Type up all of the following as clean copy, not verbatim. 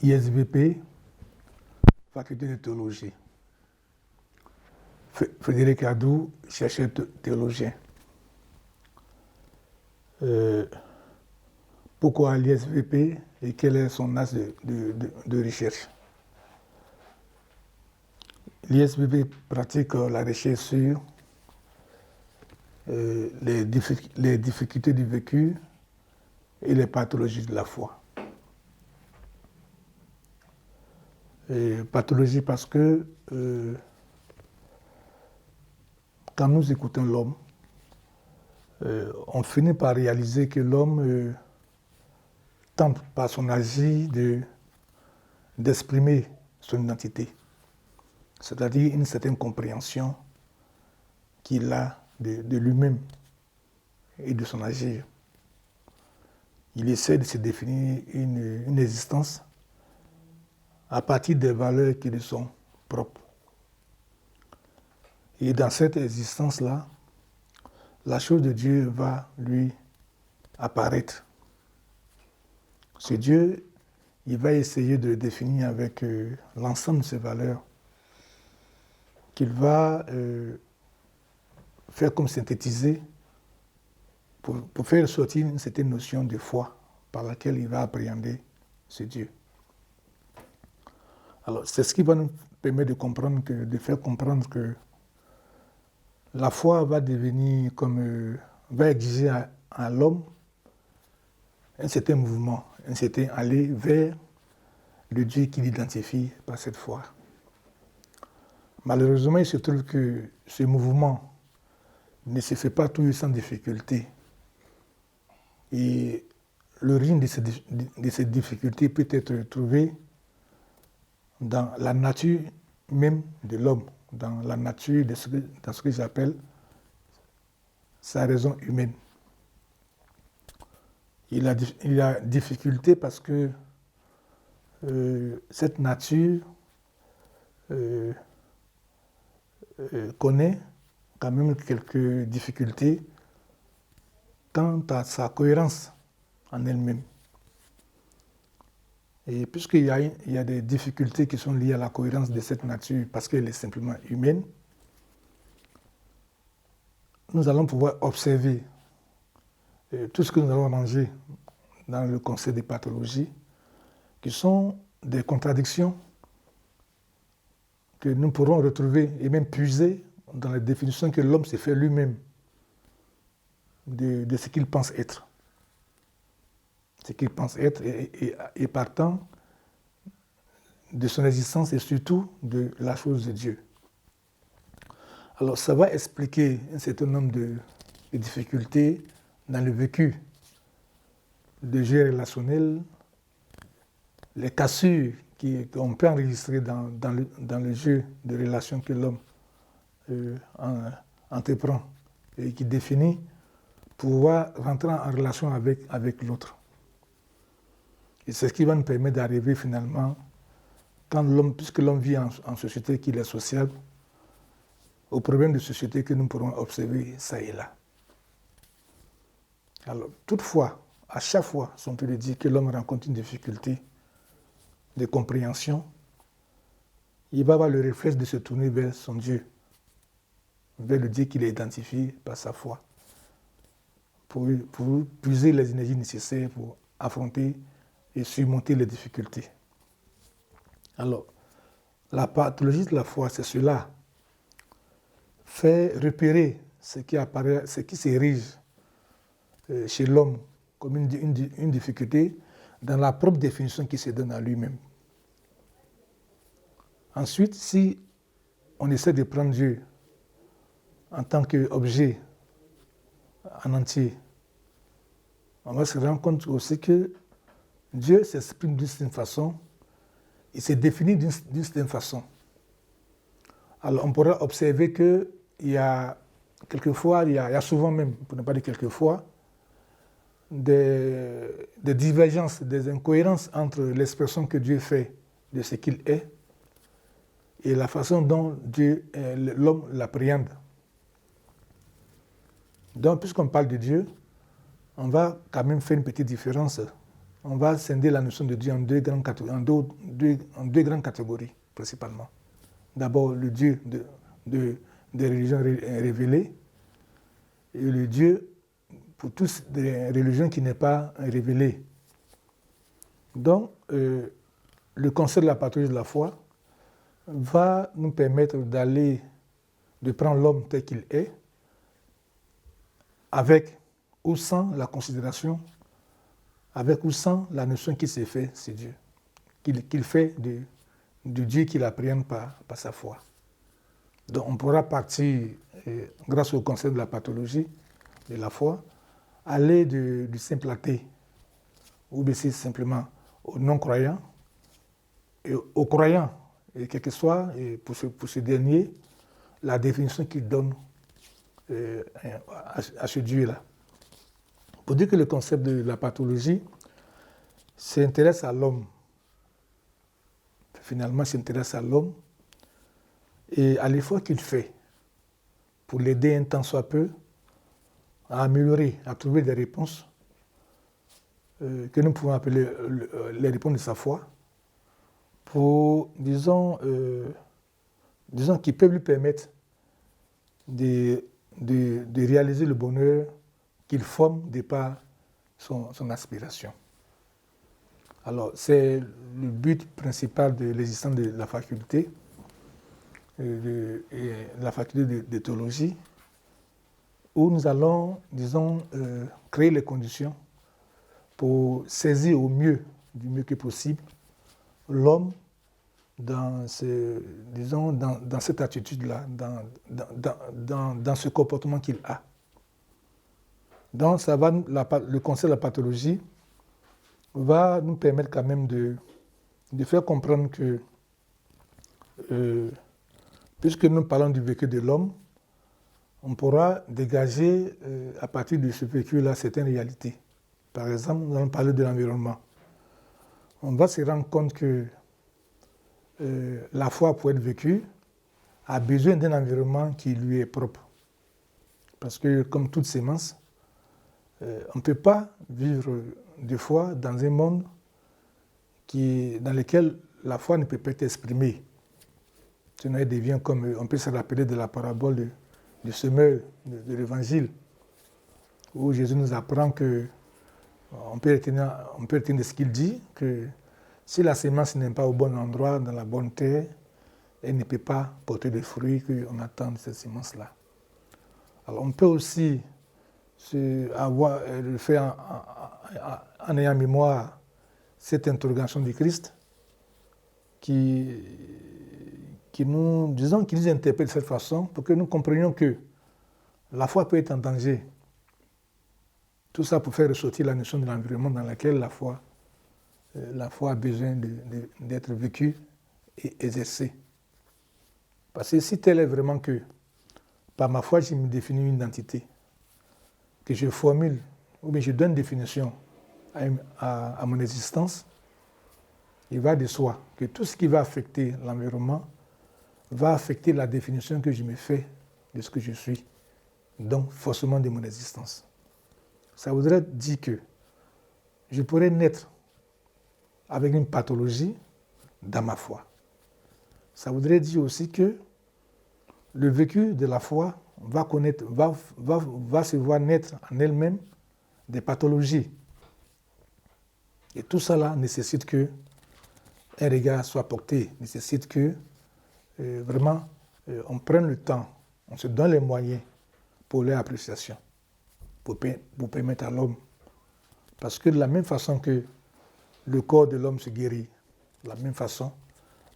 ISVP, faculté de théologie. Frédéric Adou, chercheur théologien. Pourquoi l'ISVP et quel est son axe de recherche? L'ISVP pratique la recherche sur les difficultés du vécu et les pathologies de la foi. Pathologie parce que quand nous écoutons l'homme, on finit par réaliser que l'homme tente par son agir d'exprimer son identité, c'est-à-dire une certaine compréhension qu'il a de lui-même et de son agir. Il essaie de se définir une existence à partir des valeurs qui lui sont propres. Et dans cette existence-là, la chose de Dieu va lui apparaître. Ce Dieu, il va essayer de le définir avec l'ensemble de ses valeurs qu'il va faire comme synthétiser pour faire sortir une certaine notion de foi par laquelle il va appréhender ce Dieu. Alors, c'est ce qui va nous permettre de faire comprendre que la foi va devenir va exiger à l'homme un certain mouvement, un certain aller vers le Dieu qu'il identifie par cette foi. Malheureusement, il se trouve que ce mouvement ne se fait pas toujours sans difficulté. Et l'origine de ces difficultés peut être trouvée dans la nature même de l'homme, dans la nature dans ce que j'appelle sa raison humaine. Il a difficulté parce que cette nature connaît quand même quelques difficultés quant à sa cohérence en elle-même. Et puisqu'il y a des difficultés qui sont liées à la cohérence de cette nature parce qu'elle est simplement humaine, nous allons pouvoir observer tout ce que nous allons ranger dans le concept des pathologies, qui sont des contradictions que nous pourrons retrouver et même puiser dans la définition que l'homme s'est fait lui-même de ce qu'il pense être. Ce qu'il pense être et partant de son existence et surtout de la chose de Dieu. Alors ça va expliquer un certain nombre de difficultés dans le vécu de jeu relationnel, les cassures qu'on peut enregistrer dans le jeu de relations que l'homme entreprend et qui définit pour pouvoir rentrer en relation avec l'autre. Et c'est ce qui va nous permettre d'arriver finalement, puisque l'homme vit en société qu'il est sociable, aux problèmes de société que nous pourrons observer ça et là. Alors, toutefois, à chaque fois, si on peut le dire, que l'homme rencontre une difficulté de compréhension, il va avoir le réflexe de se tourner vers son Dieu, vers le Dieu qu'il a identifié par sa foi, pour puiser les énergies nécessaires pour affronter et surmonter les difficultés. Alors, la pathologie de la foi, c'est cela. Faire repérer ce qui s'érige chez l'homme comme une difficulté dans la propre définition qu'il se donne à lui-même. Ensuite, si on essaie de prendre Dieu en tant qu'objet en entier, on va se rendre compte aussi que Dieu s'exprime d'une certaine façon, il se définit d'une certaine façon. Alors on pourra observer qu'il y a quelquefois, il y a souvent même, pour ne pas dire quelquefois, des divergences, des incohérences entre l'expression que Dieu fait de ce qu'il est et la façon dont l'homme l'appréhende. Donc, puisqu'on parle de Dieu, on va quand même faire une petite différence on va scinder la notion de Dieu en deux grandes catégories, principalement. D'abord, le Dieu des religions révélées et le Dieu pour tous des religions qui n'est pas révélé. Donc, le concept de la pathologie de la foi va nous permettre de prendre l'homme tel qu'il est, avec ou sans la considération, avec ou sans la notion qu'il s'est fait, c'est Dieu, qu'il fait du Dieu qu'il appréhende par sa foi. Donc on pourra partir, grâce au concept de la pathologie de la foi, aller du simple athée, ou baisser simplement aux non-croyants, et aux croyants, et quel que soit, et pour ce dernier, la définition qu'il donne à ce Dieu-là. Pour dire que le concept de la pathologie s'intéresse à l'homme. Finalement, s'intéresse à l'homme et à l'effort qu'il fait pour l'aider un tant soit peu à améliorer, à trouver des réponses que nous pouvons appeler les réponses de sa foi, pour, disons, qui peuvent lui permettre de réaliser le bonheur qu'il forme de par son aspiration. Alors, c'est le but principal de l'existence de la faculté, la faculté de théologie, où nous allons, disons, créer les conditions pour saisir du mieux que possible, l'homme dans cette attitude-là, dans ce comportement qu'il a. Donc, le concept de la pathologie va nous permettre quand même de faire comprendre que, puisque nous parlons du vécu de l'homme, on pourra dégager à partir de ce vécu-là certaines réalités. Par exemple, nous allons parler de l'environnement. On va se rendre compte que la foi, pour être vécue, a besoin d'un environnement qui lui est propre. Parce que, comme toute sémence, on ne peut pas vivre de foi dans un monde dans lequel la foi ne peut pas être exprimée. Sinon, elle devient comme, on peut se rappeler de la parabole du semeur de l'Évangile, où Jésus nous apprend que on peut retenir de ce qu'il dit, que si la sémence n'est pas au bon endroit, dans la bonne terre, elle ne peut pas porter de fruits qu'on attend de cette sémence-là. Alors on peut aussi le faire en ayant en mémoire cette interrogation du Christ qui nous interpelle de cette façon pour que nous comprenions que la foi peut être en danger. Tout ça pour faire ressortir la notion de l'environnement dans lequel la foi a besoin d'être vécue et exercée. Parce que si tel est vraiment que, par ma foi, je me définis une identité, que je formule, ou bien je donne une définition à mon existence, il va de soi que tout ce qui va affecter l'environnement va affecter la définition que je me fais de ce que je suis, donc forcément de mon existence. Ça voudrait dire que je pourrais naître avec une pathologie dans ma foi. Ça voudrait dire aussi que le vécu de la foi va se voir naître en elle-même des pathologies. Et tout cela nécessite qu'un regard soit porté, nécessite que vraiment on prenne le temps, on se donne les moyens pour leur appréciation, pour permettre à l'homme. Parce que de la même façon que le corps de l'homme se guérit, de la même façon,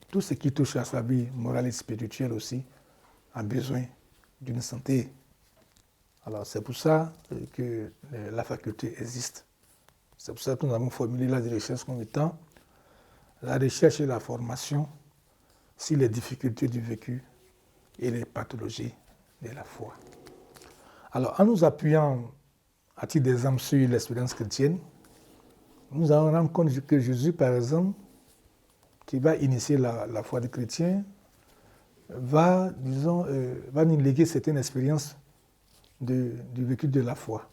tout ce qui touche à sa vie morale et spirituelle aussi a besoin d'une santé. Alors c'est pour ça que la faculté existe. C'est pour ça que nous avons formulé la recherche comme étant la recherche et la formation sur les difficultés du vécu et les pathologies de la foi. Alors en nous appuyant à titre d'exemple sur l'expérience chrétienne, nous allons rendre compte que Jésus, par exemple, qui va initier la foi des chrétiens, va nous léguer certaines expériences du vécu de la foi.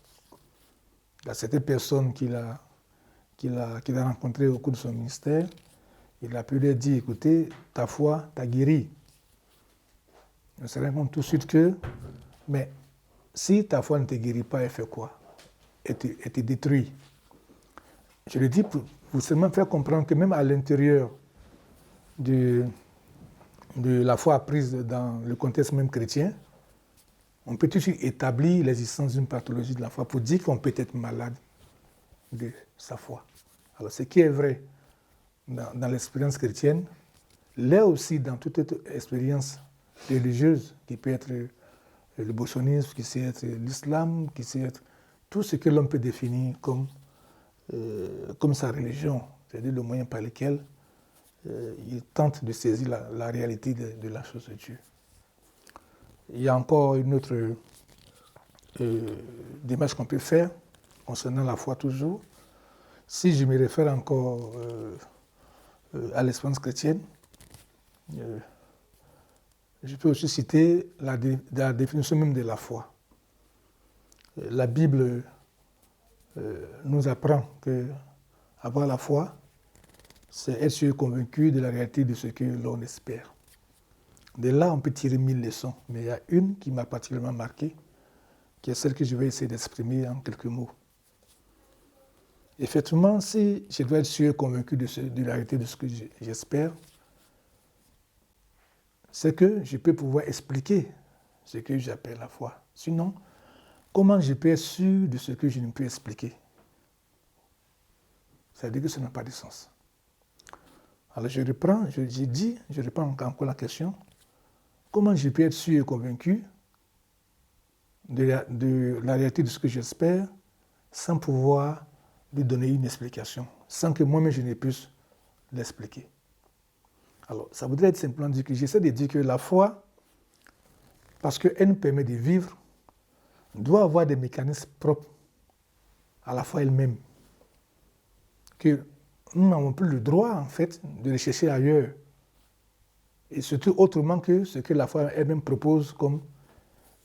Il y a certaines personnes qu'il qu'il a rencontrés au cours de son ministère, il a pu leur dire, écoutez, ta foi t'a guéri. On se rend compte tout de suite que, mais si ta foi ne te guérit pas, elle fait quoi? Elle te détruit. Je le dis pour seulement faire comprendre que même à l'intérieur de la foi apprise dans le contexte même chrétien, on peut tout de suite établir l'existence d'une pathologie de la foi pour dire qu'on peut être malade de sa foi. Alors ce qui est vrai dans l'expérience chrétienne, l'est aussi dans toute autre expérience religieuse qui peut être le boshonisme, qui peut être l'islam, qui peut être tout ce que l'homme peut définir comme sa religion, c'est-à-dire le moyen par lequel il tente de saisir la réalité de la chose de Dieu. Il y a encore une autre démarche qu'on peut faire concernant la foi toujours. Si je me réfère encore à l'expérience chrétienne, je peux aussi citer la définition même de la foi. La Bible nous apprend que avoir la foi, c'est être sûr convaincu de la réalité de ce que l'on espère. De là, on peut tirer 1000 leçons, mais il y a une qui m'a particulièrement marqué, qui est celle que je vais essayer d'exprimer en quelques mots. Effectivement, si je dois être sûr convaincu de la réalité de ce que j'espère, c'est que je peux pouvoir expliquer ce que j'appelle la foi. Sinon, comment je peux être sûr de ce que je ne peux expliquer? Ça veut dire que ça n'a pas de sens. Alors je reprends encore la question. Comment je peux être sûr et convaincu de la réalité de ce que j'espère sans pouvoir lui donner une explication, sans que moi-même je ne puisse l'expliquer? Alors, ça voudrait être simplement dire que j'essaie de dire que la foi, parce qu'elle nous permet de vivre, doit avoir des mécanismes propres à la foi elle-même, que nous n'avons plus le droit, en fait, de les chercher ailleurs, et surtout autrement que ce que la foi elle-même propose comme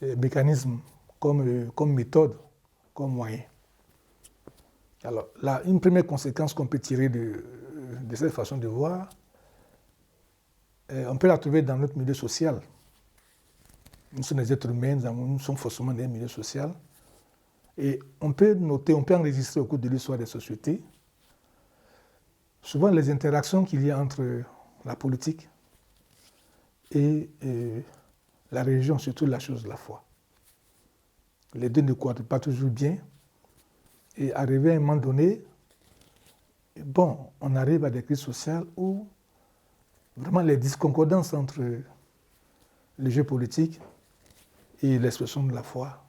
mécanisme, comme méthode, comme moyen. Alors, là, une première conséquence qu'on peut tirer de cette façon de voir, on peut la trouver dans notre milieu social. Nous sommes des êtres humains, nous sommes forcément dans un milieu social. Et on peut noter, on peut enregistrer au cours de l'histoire des sociétés, souvent les interactions qu'il y a entre la politique et la religion, surtout la chose de la foi. Les deux ne coopèrent pas toujours bien. Et arrivé à un moment donné, on arrive à des crises sociales où vraiment les disconcordances entre le jeu politique et l'expression de la foi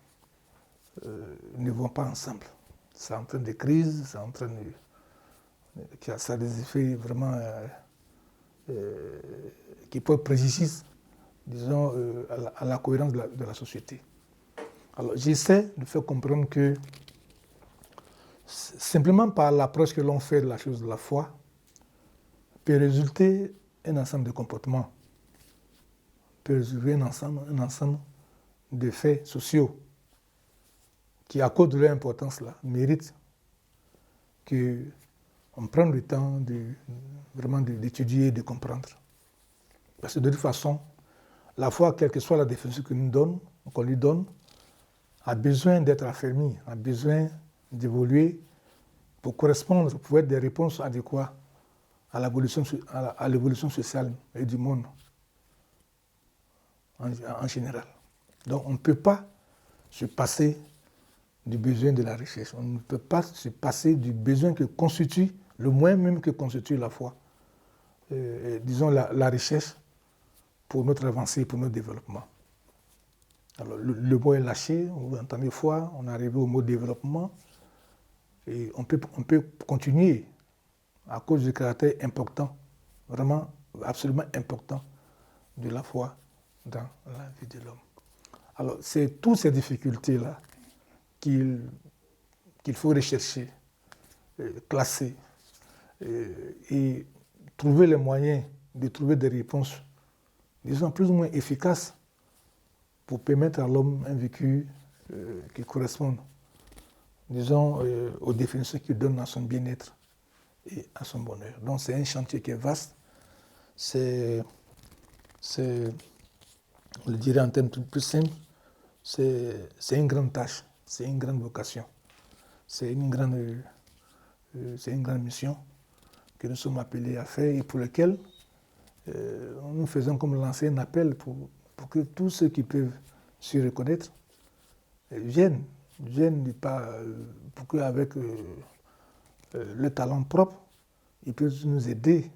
ne vont pas ensemble. Ça entraîne des crises, ça a des effets vraiment qui peuvent préjudice, disons, à la cohérence de la société. Alors j'essaie de faire comprendre que simplement par l'approche que l'on fait de la chose de la foi, peut résulter un ensemble de comportements, peut résulter un ensemble de faits sociaux qui, à cause de leur importance là, méritent qu'on prenne le temps vraiment d'étudier et de comprendre. Parce que de toute façon, la foi, quelle que soit la définition qu'on lui donne, a besoin d'être affermie, a besoin d'évoluer pour correspondre, pour être des réponses adéquates à l'évolution sociale et du monde en général. Donc on ne peut pas se passer du besoin de la recherche. On ne peut pas se passer du besoin que constitue, le moyen même que constitue la foi, disons la recherche pour notre avancée, pour notre développement. Alors le mot est lâché, vous entendez foi, on est arrivé au mot développement, et on peut continuer à cause du caractère important, vraiment absolument important de la foi dans la vie de l'homme. Alors c'est toutes ces difficultés-là qu'il faut rechercher, classer et trouver les moyens de trouver des réponses, disons, plus ou moins efficaces pour permettre à l'homme un vécu qui corresponde, disons, aux définitions qu'il donne à son bien-être et à son bonheur. Donc c'est un chantier qui est vaste. C'est, on le dirait en termes plus simples, c'est une grande tâche, c'est une grande vocation, c'est une grande mission que nous sommes appelés à faire et pour laquelle nous faisons comme lancer un appel pour que tous ceux qui peuvent s'y reconnaître viennent pas, pour qu'avec le talent propre, ils peuvent nous aider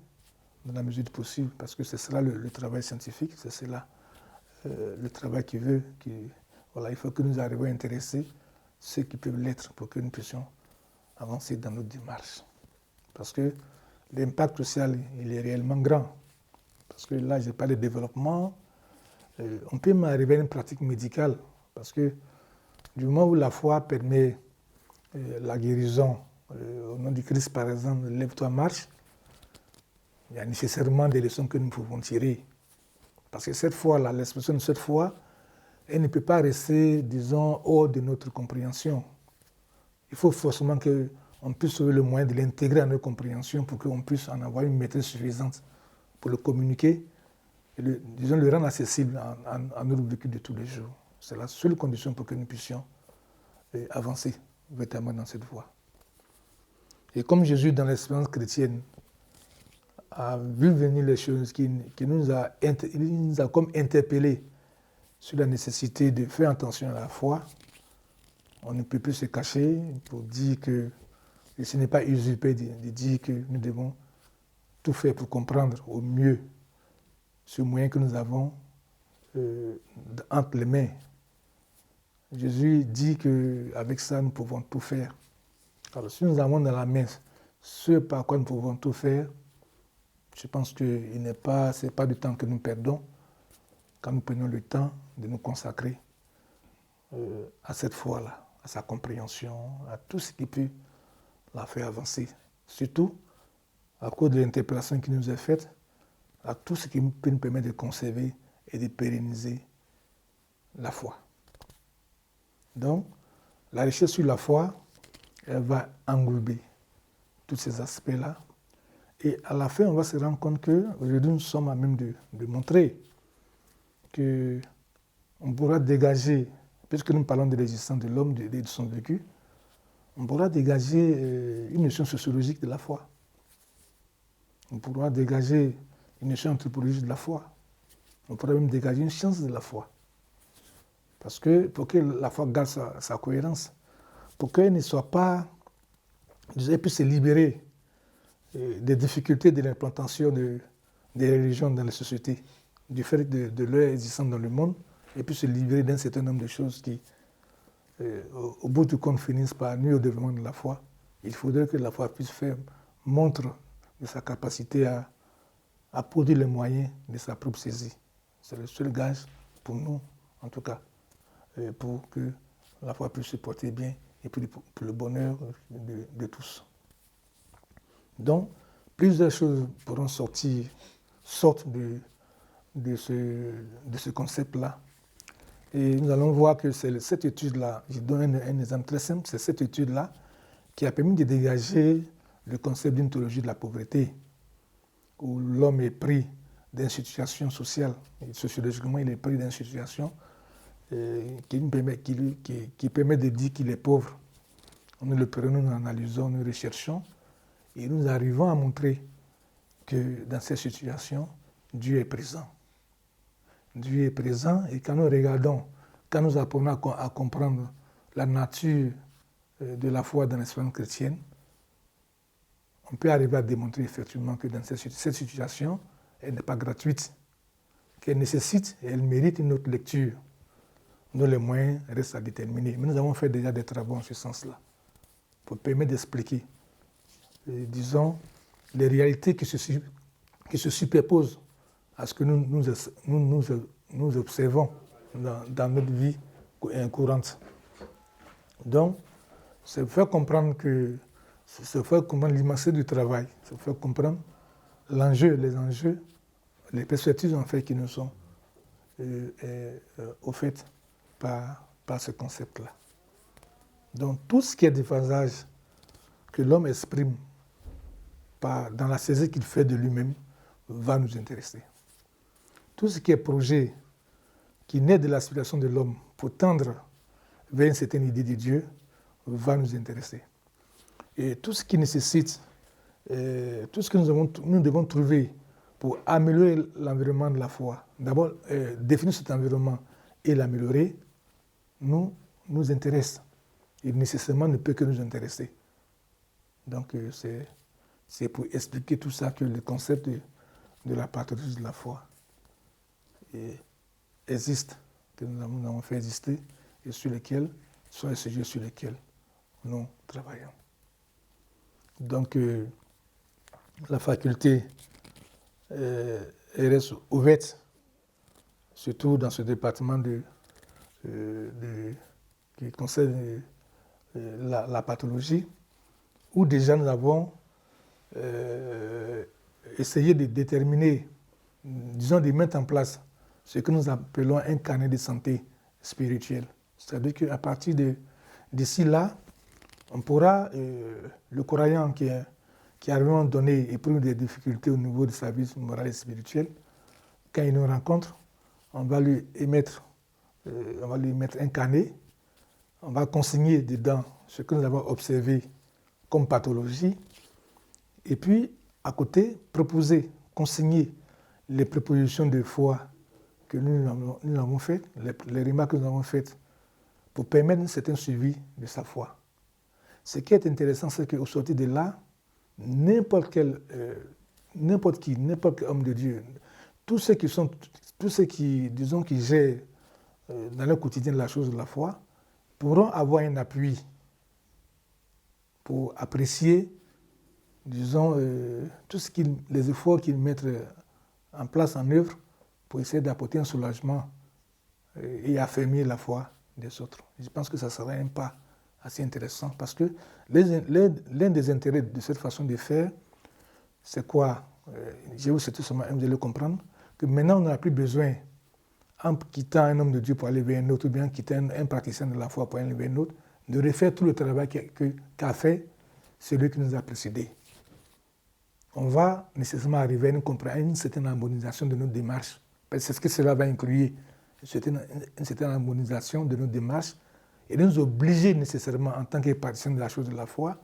dans la mesure du possible, parce que ce sera le travail scientifique, c'est cela, le travail qui veut, voilà, il faut que nous arrivions à intéresser ceux qui peuvent l'être pour que nous puissions avancer dans notre démarche. Parce que l'impact social, il est réellement grand. Parce que là, je parle de développement, on peut même arriver à une pratique médicale, parce que du moment où la foi permet la guérison, au nom du Christ par exemple, lève-toi, marche, il y a nécessairement des leçons que nous pouvons tirer. Parce que cette foi-là, l'expression de cette foi, elle ne peut pas rester, disons, hors de notre compréhension. Il faut forcément qu'on puisse trouver le moyen de l'intégrer à notre compréhension pour qu'on puisse en avoir une maîtrise suffisante pour le communiquer et disons, le rendre accessible à notre vécu de tous les jours. C'est la seule condition pour que nous puissions avancer véritablement dans cette voie. Et comme Jésus, dans l'expérience chrétienne, a vu venir les choses qui nous a comme interpellés sur la nécessité de faire attention à la foi, on ne peut plus se cacher pour dire que, et ce n'est pas usurpé de dire que nous devons tout faire pour comprendre au mieux ce moyen que nous avons entre les mains. Jésus dit qu'avec ça, nous pouvons tout faire. Alors, si nous avons dans la main ce par quoi nous pouvons tout faire, je pense que ce n'est pas du temps que nous perdons quand nous prenons le temps de nous consacrer à cette foi-là, à sa compréhension, à tout ce qui peut la faire avancer. Surtout, à cause de l'interpellation qui nous est faite, à tout ce qui peut nous permettre de conserver et de pérenniser la foi. Donc, la recherche sur la foi, elle va englober tous ces aspects-là. Et à la fin, on va se rendre compte qu'aujourd'hui, nous sommes à même de montrer qu'on pourra dégager, puisque nous parlons de l'existence de l'homme, de son vécu, on pourra dégager une notion sociologique de la foi. On pourra dégager une notion anthropologique de la foi. On pourra même dégager une science de la foi. Parce que pour que la foi garde sa cohérence, pour qu'elle ne soit pas, elle puisse se libérer des difficultés de l'implantation des religions dans les sociétés, du fait de leur existence dans le monde, et puis se libérer d'un certain nombre de choses qui, au bout du compte, finissent par nuire au développement de la foi. Il faudrait que la foi puisse faire montre de sa capacité à produire les moyens de sa propre saisie. C'est le seul gage pour nous, en tout cas, pour que la foi puisse se porter bien et pour le bonheur de tous. Donc, plusieurs choses pourront sortent de ce concept-là. Et nous allons voir que c'est cette étude-là, je donne un exemple très simple, c'est cette étude-là qui a permis de dégager le concept d'une théologie de la pauvreté, où l'homme est pris d'une situation sociale, et sociologiquement il est pris d'une situation qui permet de dire qu'il est pauvre. Nous le prenons, nous analysons, nous recherchons, et nous arrivons à montrer que dans cette situation, Dieu est présent. Dieu est présent et quand nous regardons, quand nous apprenons à comprendre la nature de la foi dans l'expérience chrétienne, on peut arriver à démontrer effectivement que dans cette situation, elle n'est pas gratuite, qu'elle nécessite et elle mérite une autre lecture, dont les moyens restent à déterminer. Mais nous avons fait déjà des travaux en ce sens-là, pour permettre d'expliquer, disons, les réalités qui se superposent à ce que nous observons dans notre vie courante. Donc, c'est faire comprendre l'immensité du travail, c'est faire comprendre les enjeux, les perspectives en fait qui nous sont offertes par ce concept-là. Donc, tout ce qui est déphasage que l'homme exprime dans la saisie qu'il fait de lui-même, va nous intéresser. Tout ce qui est projet qui naît de l'aspiration de l'homme pour tendre vers une certaine idée de Dieu va nous intéresser. Et tout ce qui nécessite, tout ce que nous devons trouver pour améliorer l'environnement de la foi, d'abord définir cet environnement et l'améliorer, nous intéresse. Et nécessairement ne peut que nous intéresser. Donc c'est pour expliquer tout ça que le concept de la pathologie de la foi existe, que nous avons fait exister et sur lesquels sont les sujets sur lesquels nous travaillons. Donc la faculté reste ouverte, surtout dans ce département qui concerne la pathologie, où déjà nous avons essayé de déterminer, disons de mettre en place ce que nous appelons un carnet de santé spirituelle. C'est-à-dire qu'à partir d'ici là, on pourra, le croyant qui a un moment donné éprouve des difficultés au niveau de sa vie morale et spirituelle, quand il nous rencontre, on va lui mettre un carnet, on va consigner dedans ce que nous avons observé comme pathologie, et puis à côté, consigner les propositions de foi que nous avons faites, les remarques que nous avons faites, pour permettre un certain suivi de sa foi. Ce qui est intéressant, c'est qu'au sortir de là, n'importe quel homme de Dieu, tous ceux qui gèrent dans leur quotidien la chose de la foi, pourront avoir un appui pour apprécier, disons, les efforts qu'ils mettent en place, en œuvre, pour essayer d'apporter un soulagement et affermir la foi des autres. Je pense que ça sera un pas assez intéressant parce que l'un des intérêts de cette façon de faire, c'est quoi? Je vais vous citer seulement un, vous allez comprendre, que maintenant on n'a plus besoin, en quittant un homme de Dieu pour aller vers un autre, ou bien en quittant un praticien de la foi pour aller vers un autre, de refaire tout le travail qu'a fait celui qui nous a précédés. On va nécessairement arriver à une certaine harmonisation de notre démarche. C'est ce que cela va inclure, une certaine harmonisation de notre démarche et de nous obliger nécessairement, en tant que praticiens de la chose de la foi,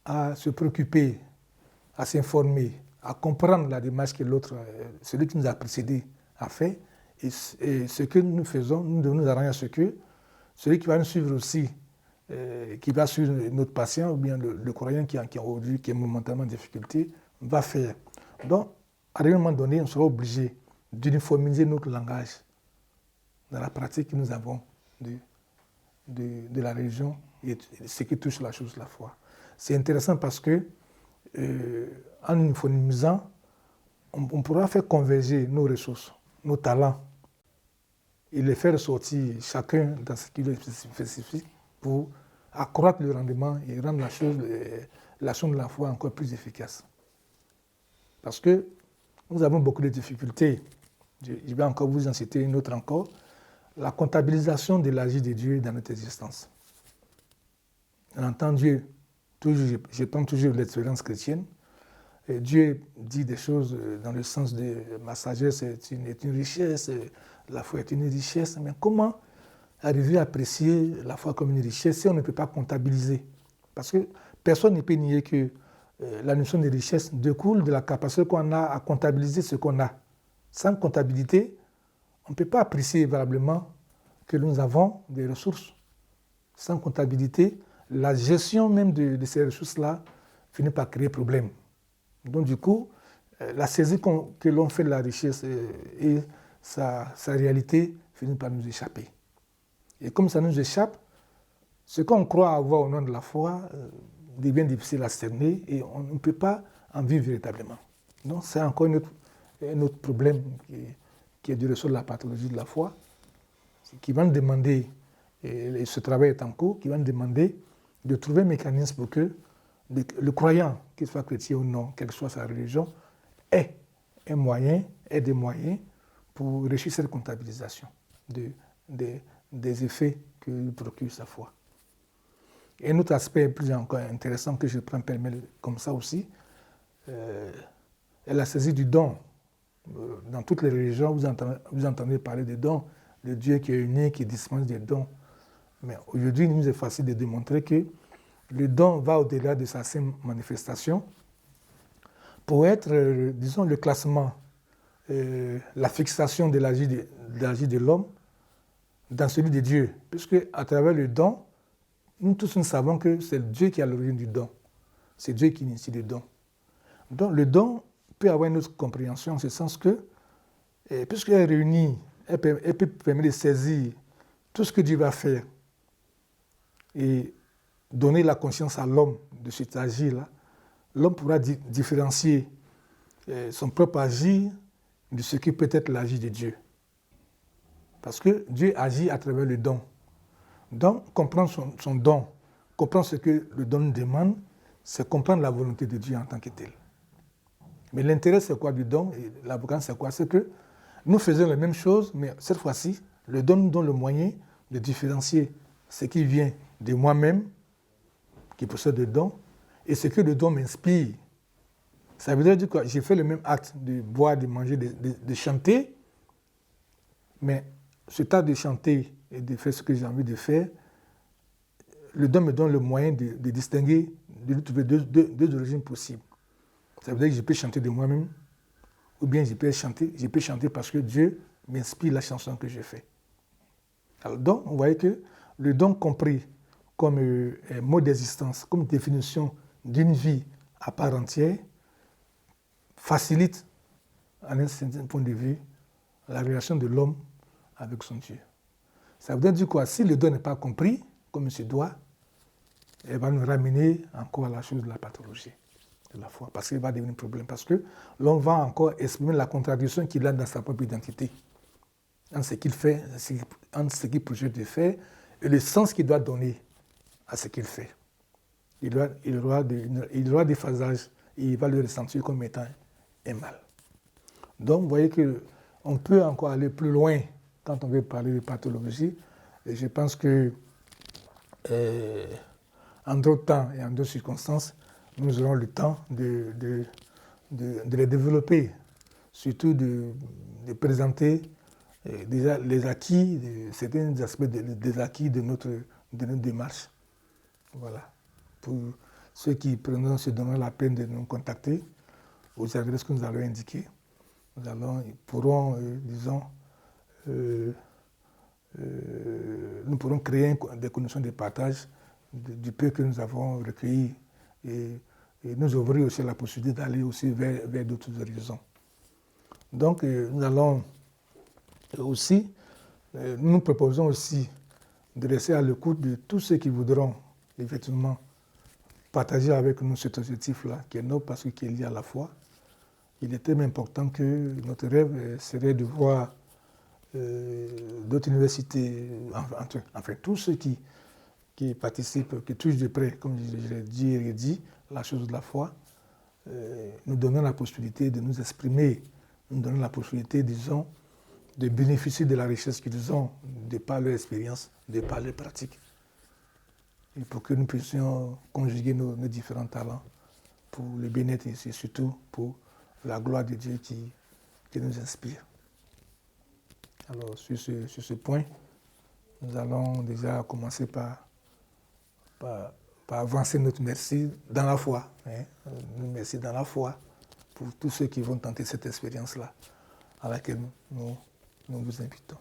à se préoccuper, à s'informer, à comprendre la démarche que l'autre, celui qui nous a précédés, a fait. Et ce que nous faisons, nous devons nous arranger à ce que celui qui va nous suivre aussi, qui va suivre notre patient, ou bien le croyant qui est momentanément en difficulté, va faire. Donc, à un moment donné, on sera obligé d'uniformiser notre langage dans la pratique que nous avons de la religion et ce qui touche la chose de la foi. C'est intéressant parce que, en uniformisant, on pourra faire converger nos ressources, nos talents, et les faire sortir chacun dans ce qui est spécifique pour accroître le rendement et rendre l'action de la foi encore plus efficace. Parce que nous avons beaucoup de difficultés. Je vais encore vous en citer une autre encore. La comptabilisation de l'agir de Dieu dans notre existence. On entend Dieu, je prends toujours l'expérience chrétienne, et Dieu dit des choses dans le sens de ma sagesse est une richesse, la foi est une richesse, mais comment arriver à apprécier la foi comme une richesse si on ne peut pas comptabiliser? Parce que personne ne peut nier que la notion de richesse découle de la capacité qu'on a à comptabiliser ce qu'on a. Sans comptabilité, on ne peut pas apprécier valablement que nous avons des ressources. Sans comptabilité, la gestion même de ces ressources-là finit par créer problème. Donc du coup, la saisie que l'on fait de la richesse et sa réalité finit par nous échapper. Et comme ça nous échappe, ce qu'on croit avoir au nom de la foi devient difficile à cerner et on ne peut pas en vivre véritablement. Donc c'est encore un autre problème qui est du ressort de la pathologie de la foi, qui va nous demander, et ce travail est en cours, qui va nous demander de trouver un mécanisme pour que le croyant, qu'il soit chrétien ou non, quelle que soit sa religion, ait des moyens pour réussir cette comptabilisation des effets que procure sa foi. Et un autre aspect plus encore intéressant que je prends pêle-mêle comme ça aussi, est la saisie du don. Dans toutes les religions, vous entendez parler des dons, de Dieu qui est unique, qui dispense des dons. Mais aujourd'hui, il nous est facile de démontrer que le don va au-delà de sa simple manifestation pour être, disons, le classement, la fixation de l'agir de l'homme dans celui de Dieu. Puisque à travers le don, nous tous nous savons que c'est Dieu qui est à l'origine du don. C'est Dieu qui initie le don. Donc le don peut avoir une autre compréhension en ce sens que, puisqu'elle réunit, elle peut permettre de saisir tout ce que Dieu va faire et donner la conscience à l'homme de cet agir-là, l'homme pourra différencier son propre agir de ce qui peut être l'agir de Dieu. Parce que Dieu agit à travers le don. Donc, comprendre son don, comprendre ce que le don nous demande, c'est comprendre la volonté de Dieu en tant que tel. Mais l'intérêt, c'est quoi du don? Et l'avocat, c'est quoi? C'est que nous faisons la même chose, mais cette fois-ci, le don nous donne le moyen de différencier ce qui vient de moi-même, qui possède le don, et ce que le don m'inspire. Ça veut dire que j'ai fait le même acte de boire, de manger, de chanter, mais ce tas de chanter et de faire ce que j'ai envie de faire, le don me donne le moyen de distinguer, de trouver deux origines possibles. Ça veut dire que je peux chanter de moi-même, ou bien je peux chanter parce que Dieu m'inspire la chanson que je fais. Alors donc, vous voyez que le don compris comme mode d'existence, comme définition d'une vie à part entière, facilite, à un certain point de vue, la relation de l'homme avec son Dieu. Ça veut dire quoi? Si le don n'est pas compris, comme il se doit, elle va nous ramener encore à la chose de la pathologie de la foi, parce qu'il va devenir un problème, parce que l'homme va encore exprimer la contradiction qu'il a dans sa propre identité, en ce qu'il fait, en ce qu'il projette de faire, et le sens qu'il doit donner à ce qu'il fait. Il aura des phasages, et il va le ressentir comme étant un mal. Donc, vous voyez qu'on peut encore aller plus loin quand on veut parler de pathologie, et je pense que en d'autres temps et en d'autres circonstances, nous aurons le temps de les développer, surtout de présenter déjà les acquis, certains aspects des acquis de notre démarche. Voilà. Pour ceux qui se donneront la peine de nous contacter aux adresses que nous allons indiquer, ils pourront, nous pourrons créer des conditions de partage du peu que nous avons recueilli et nous ouvrir aussi la possibilité d'aller aussi vers d'autres horizons. Donc, nous allons aussi, nous proposons aussi de rester à l'écoute de tous ceux qui voudront effectivement partager avec nous cet objectif-là, qui est noble parce qu'il est lié à la foi. Il est tellement important que notre rêve serait de voir d'autres universités, enfin tous ceux qui participent, qui touchent de près, comme je l'ai dit et redit, la chose de la foi, nous donnant la possibilité de nous exprimer, nous donnant la possibilité, disons, de bénéficier de la richesse qu'ils ont de par leur expérience, de par leur pratique. Et pour que nous puissions conjuguer nos différents talents pour le bien-être et surtout pour la gloire de Dieu qui nous inspire. Alors, sur ce point, nous allons déjà commencer par avancer notre merci dans la foi. Nous merci dans la foi pour tous ceux qui vont tenter cette expérience-là à laquelle nous vous invitons.